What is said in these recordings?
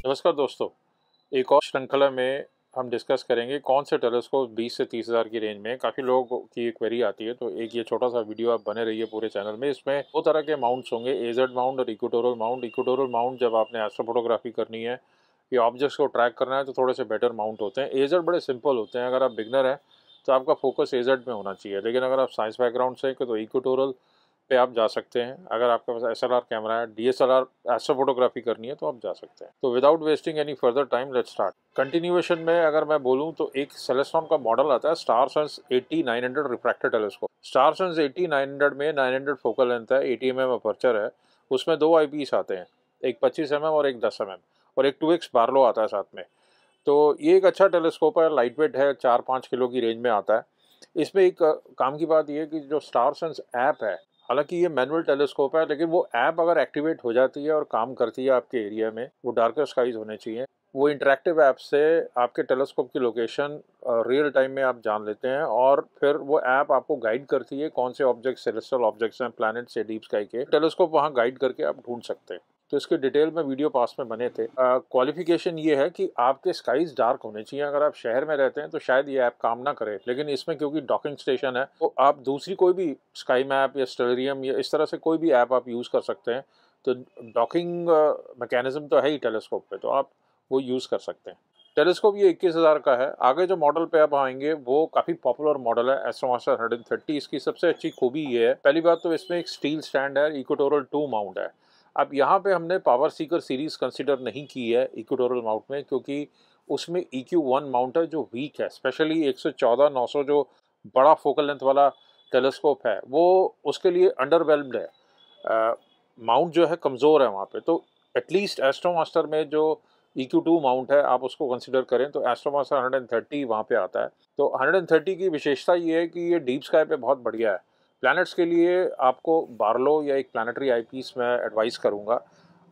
नमस्कार दोस्तों। एक और श्रृंखला में हम डिस्कस करेंगे कौन से टेलीस्कोप 20 से 30 हज़ार की रेंज में। काफ़ी लोगों की एक क्वेरी आती है, तो एक ये छोटा सा वीडियो आप बने रहिए पूरे चैनल में। इसमें दो तरह के माउंट्स होंगे, एजेड माउंट और इक्वेटोरियल माउंट। इक्वेटोरियल माउंट जब आपने एस्ट्रोफोटोग्राफी करनी है या ऑब्जेक्ट्स को ट्रैक करना है तो थोड़े से बेटर माउंट होते हैं। एजेड बड़े सिंपल होते हैं। अगर आप बिगनर हैं तो आपका फोकस एजेड में होना चाहिए, लेकिन अगर आप साइंस बैकग्राउंड से तो इक्वेटोरियल पे आप जा सकते हैं। अगर आपके पास एसएलआर कैमरा है, डीएसएलआर एस्ट्रोफोटोग्राफी करनी है तो आप जा सकते हैं। तो without wasting any further time let's start. Continuation में अगर मैं बोलूं तो एक सेलेस्ट्रॉन का मॉडल आता है star sons 80-900 refractor telescope. Star sons 80-900 में 900 फोकल लेंथ है, 80 mm अपर्चर है। उसमें दो आईपीस आते हैं, एक 25 mm और एक 10 mm, और एक 2x बार्लो आता है साथ में। तो ये एक अच्छा टेलीस्कोप है, लाइट वेट है, 4-5 किलो की रेंज में आता है। इसमें एक काम की बात यह है कि जो स्टार सन्स ऐप है, हालांकि ये मैनुअल टेलीस्कोप है, लेकिन वो ऐप अगर एक्टिवेट हो जाती है और काम करती है आपके एरिया में, वो डार्कर स्काईज होने चाहिए। वो इंटरेक्टिव ऐप से आपके टेलीस्कोप की लोकेशन रियल टाइम में आप जान लेते हैं, और फिर वो ऐप आपको गाइड करती है कौन से ऑब्जेक्ट सेलेस्टियल ऑब्जेक्ट्स हैं प्लैनेट्स या डीप स्काई के। टेलीस्कोप वहाँ गाइड करके आप ढूंढ सकते हैं। तो इसके डिटेल में वीडियो पास में बने थे। क्वालिफिकेशन ये है कि आपके स्काईज डार्क होने चाहिए। अगर आप शहर में रहते हैं तो शायद ये ऐप काम ना करे, लेकिन इसमें क्योंकि डॉकिंग स्टेशन है तो आप दूसरी कोई भी स्काई मैप या स्टेरियम या इस तरह से कोई भी ऐप आप यूज़ कर सकते हैं। तो डॉकिंग मैकेनिज्म तो है ही टेलीस्कोप पे, तो आप वो यूज़ कर सकते हैं। टेलीस्कोप ये 21,000 का है। आगे जो मॉडल पे आप आएंगे वो काफ़ी पॉपुलर मॉडल है, एस्ट्रोमास्टर 130। इसकी सबसे अच्छी खूबी ये है, पहली बात तो इसमें एक स्टील स्टैंड है, इक्वेटोरियल 2 माउंट है। अब यहाँ पे हमने पावर सीकर सीरीज कंसीडर नहीं की है इक्वेटोरियल माउंट में, क्योंकि उसमें EQ1 माउंट है जो वीक है। स्पेशली 114-900 जो बड़ा फोकल लेंथ वाला टेलीस्कोप है वो उसके लिए अंडरवेल्म्ड है। माउंट जो है कमज़ोर है वहाँ पे। तो एटलीस्ट एस्ट्रोमास्टर में जो EQ2 माउंट है आप उसको कंसिडर करें, तो एस्ट्रोमास्टर 130 वहाँ पे आता है। तो 130 की विशेषता ये है कि ये डीप स्काई पे बहुत बढ़िया है। प्लैनेट्स के लिए आपको बार्लो या एक प्लानिटरी आईपीस मैं एडवाइस करूँगा।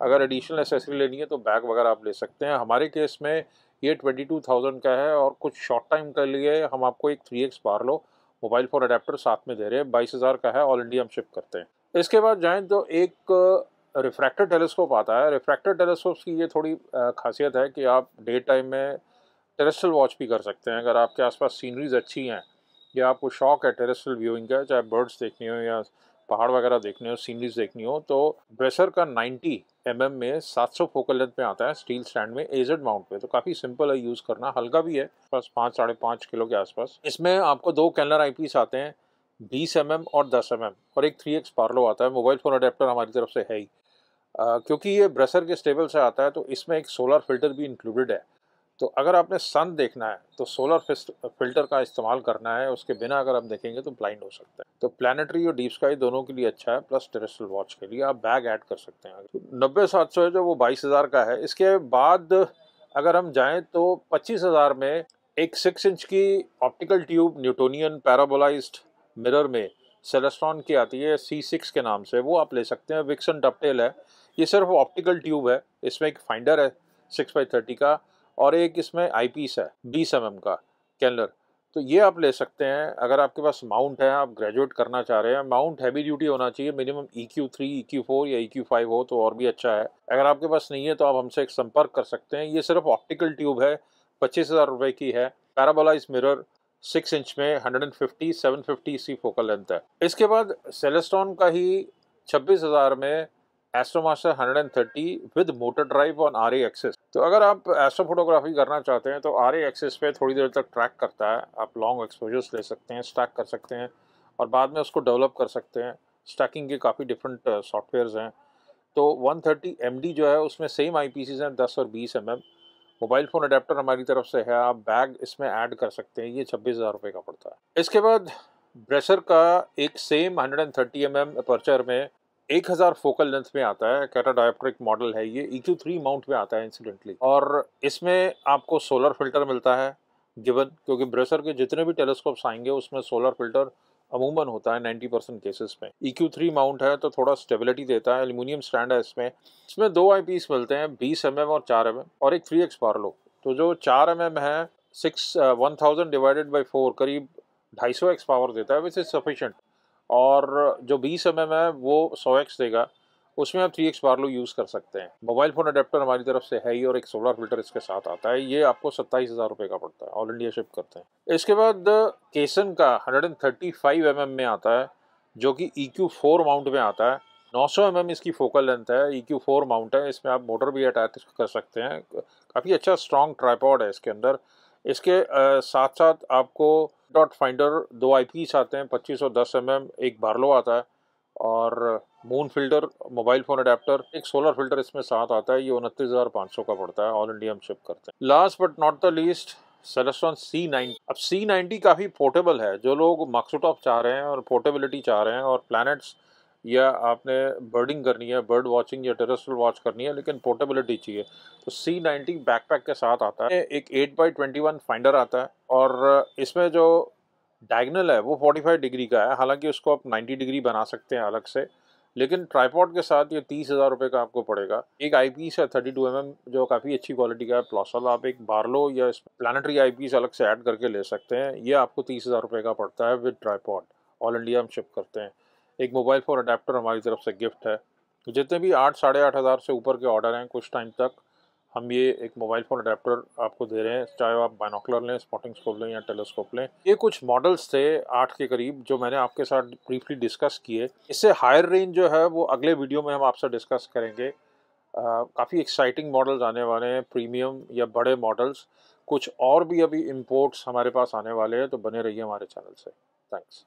अगर एडिशनल एसेसरी लेनी है तो बैग वगैरह आप ले सकते हैं। हमारे केस में ये 22,000 का है, और कुछ शॉर्ट टाइम के लिए हम आपको एक 3x Barlow mobile phone adapter साथ में दे रहे हैं। 22,000 का है, ऑल इंडिया हम शिप करते हैं। इसके बाद जाएँ तो एक रिफ्रैक्टर टेलीस्कोप आता है। रिफ्रैक्टर टेलीस्कोप की ये थोड़ी खासियत है कि आप डे टाइम में टेरेस्ट्रियल वॉच भी कर सकते हैं। अगर आपके आसपास सीनरीज अच्छी हैं या आपको शौक है टेरेस्ट्रियल व्यूइंग का, चाहे बर्ड्स देखनी हो या पहाड़ वगैरह देखने हो, सीनरीज देखनी हो, तो ब्रेसर का 90 mm में 700 फोकल लेंथ में आता है, स्टील स्टैंड में, एजेड माउंट पे। तो काफ़ी सिंपल है यूज़ करना, हल्का भी है, बस 5-5.5 किलो के आसपास। इसमें आपको दो कैनलर आईपीस आते हैं, 20 mm और 10 mm, और एक 3x पार्लो आता है। मोबाइल फ़ोन अडेप्टर हमारी तरफ से है ही। क्योंकि ये ब्रेसर के स्टेबल से आता है तो इसमें एक सोलर फिल्टर भी इंक्लूडेड है। तो अगर आपने सन देखना है तो सोलर फिल्टर का इस्तेमाल करना है, उसके बिना अगर आप देखेंगे तो ब्लाइंड हो सकता है। तो प्लानिटरी और डीप स्काई दोनों के लिए अच्छा है, प्लस टेरेस्ट्रियल वॉच के लिए आप बैग ऐड कर सकते हैं। तो 90-700 है जो वो 22,000 का है। इसके बाद अगर हम जाएं तो 25,000 में एक 6 इंच की ऑप्टिकल ट्यूब न्यूटोनियन पैराबोलाइज्ड मिरर में सेलेस्ट्रॉन की आती है, C6 के नाम से, वो आप ले सकते हैं। विक्सन डबटेल है, ये सिर्फ ऑप्टिकल ट्यूब है। इसमें एक फाइंडर है 6x30 का, और एक इसमें आईपीस है 20 mm का कैनलर। तो ये आप ले सकते हैं। अगर आपके पास माउंट है, आप ग्रेजुएट करना चाह रहे हैं, माउंट हैवी ड्यूटी होना चाहिए, मिनिमम EQ3 EQ4 या EQ5 हो तो और भी अच्छा है। अगर आपके पास नहीं है तो आप हमसे एक संपर्क कर सकते हैं। ये सिर्फ ऑप्टिकल ट्यूब है, 25,000 रुपये की है। पैराबोलाइज मिरर 6 इंच में 150-750 सी फोकल लेंथ है। इसके बाद सेलेस्ट्रॉन का ही 26,000 में एस्ट्रोमास्टर 130 with motor drive on RA axis. तो अगर आप एस्ट्रो फोटोग्राफी करना चाहते हैं तो RA एक्सिस पे थोड़ी देर तक ट्रैक करता है। आप लॉन्ग एक्सपोजर्स ले सकते हैं, स्टैक कर सकते हैं, और बाद में उसको डेवलप कर सकते हैं। स्टैकिंग के काफ़ी डिफरेंट सॉफ्टवेयर्स हैं। तो 130 MD जो है उसमें सेम आईपीसीज हैं, 10 और 20 mm। मोबाइल फ़ोन अडेप्टर हमारी तरफ से है, आप बैग इसमें ऐड कर सकते हैं। ये 26,000 रुपये का पड़ता है। इसके बाद ब्रेसर का एक सेम 130 mm अपर्चर में 1000 फोकल लेंथ में आता है, कैटाडायोप्ट्रिक मॉडल है ये, EQ3 माउंट में आता है इंसिडेंटली। और इसमें आपको सोलर फिल्टर मिलता है गिवन, क्योंकि ब्रेसर के जितने भी टेलीस्कोप्स आएंगे उसमें सोलर फिल्टर अमूमन होता है 90% केसेस में। EQ3 माउंट है तो थोड़ा स्टेबिलिटी देता है। एल्यूमिनियम स्टैंड है इसमें। इसमें दो आईपीस मिलते हैं, 20 mm और 4 mm, और एक 3x बार्लो। तो जो 4 mm है 1000 डिवाइडेड बाई 4 करीब 250x पावर देता है, विच इज सफिशिएंट। और जो 20 mm है वो 100x देगा, उसमें आप 3x बारलो यूज़ कर सकते हैं। मोबाइल फ़ोन अडेप्टर हमारी तरफ से है ही और एक सोलर फ़िल्टर इसके साथ आता है। ये आपको 27,000 रुपये का पड़ता है, ऑल इंडिया शिप करते हैं। इसके बाद केसन का 135 mm में आता है, जो कि EQ4 माउंट में आता है। 900 mm इसकी फोकल लेंथ है, EQ4 माउंट है, इसमें आप मोटर भी अटैच कर सकते हैं। काफ़ी अच्छा स्ट्रॉन्ग ट्राइपॉड है इसके अंदर। इसके साथ-साथ आपको डॉट फाइंडर 2 आईपीस आते हैं, 25 और 10 mm, एक बारलो आता है और moon filter, mobile phone adapter, एक सोलर फ़िल्टर इसमें साथ आता है। ये 29,500 का पड़ता है, ऑल इंडिया हम शिप करते हैं। Last but not the least, Celestone C90। अब C90 काफ़ी पोर्टेबल है। जो लोग माक्सोटॉप चाह रहे हैं और पोर्टेबिलिटी चाह रहे हैं और प्लैनेट्स या आपने बर्डिंग करनी है, बर्ड वॉचिंग या टेरेस्ट्रियल वॉच करनी है, लेकिन पोर्टेबिलिटी चाहिए, तो C90 बैकपैक के साथ आता है। एक 8x21 फाइंडर आता है और इसमें जो डायगोनल है वो 45 डिग्री का है। हालांकि उसको आप 90 डिग्री बना सकते हैं अलग से, लेकिन ट्राइपॉड के साथ ये 30,000 रुपये का आपको पड़ेगा। एक आईपीस है 32 mm, जो काफ़ी अच्छी क्वालिटी का है प्लॉसल। आप एक बारलो या प्लानिटरी आईपीस अलग से ऐड करके ले सकते हैं। ये आपको 30,000 रुपये का पड़ता है विद ट्राइपॉड, ऑल इंडिया हम शिप करते हैं। एक मोबाइल फ़ोन अडेप्टर हमारी तरफ से गिफ्ट है। जितने भी 8 साढ़े 8 हज़ार से ऊपर के ऑर्डर हैं कुछ टाइम तक, हम ये एक मोबाइल फ़ोन अडेप्टर आपको दे रहे हैं, चाहे आप बाइनोकुलर लें, स्पॉटिंग स्कोप लें या टेलीस्कोप लें। ये कुछ मॉडल्स थे 8 के करीब जो मैंने आपके साथ ब्रीफली डिस्कस किए। इससे हायर रेंज जो है वो अगले वीडियो में हम आपसे डिस्कस करेंगे। काफ़ी एक्साइटिंग मॉडल्स आने वाले हैं, प्रीमियम या बड़े मॉडल्स। कुछ और भी अभी इम्पोर्ट्स हमारे पास आने वाले हैं, तो बने रहिए हमारे चैनल से। थैंक्स।